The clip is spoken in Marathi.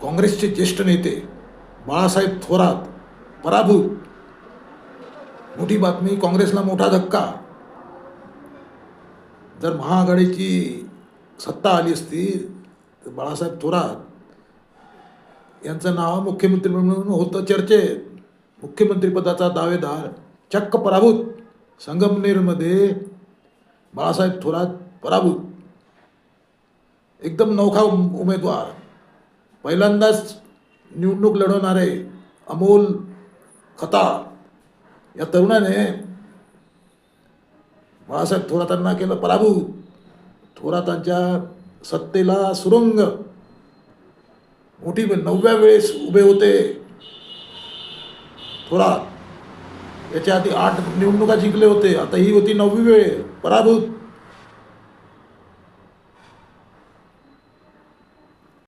काँग्रेसचे ज्येष्ठ नेते बाळासाहेब थोरात पराभूत. मोठी बातमी, काँग्रेसला मोठा धक्का. जर महाआघाडीची सत्ता आली असती तर बाळासाहेब थोरात यांचं नाव मुख्यमंत्री म्हणून होतं चर्चेत. मुख्यमंत्रीपदाचा दावेदार चक्क पराभूत. संगमनेरमध्ये बाळासाहेब थोरात पराभूत. एकदम नौखा उमेदवार, पहिल्यांदाच निवडणूक लढवणारे अमोल खताळ या तरुणाने बाळासाहेब थोरातांना केलं पराभूत. थोरातांच्या सत्तेला सुरुंग. मोठी 9व्या वेळेस उभे होते थोरात. याच्या आधी 8 निवडणुका जिंकले होते, आता ही होती 9वी वेळ. पराभूत.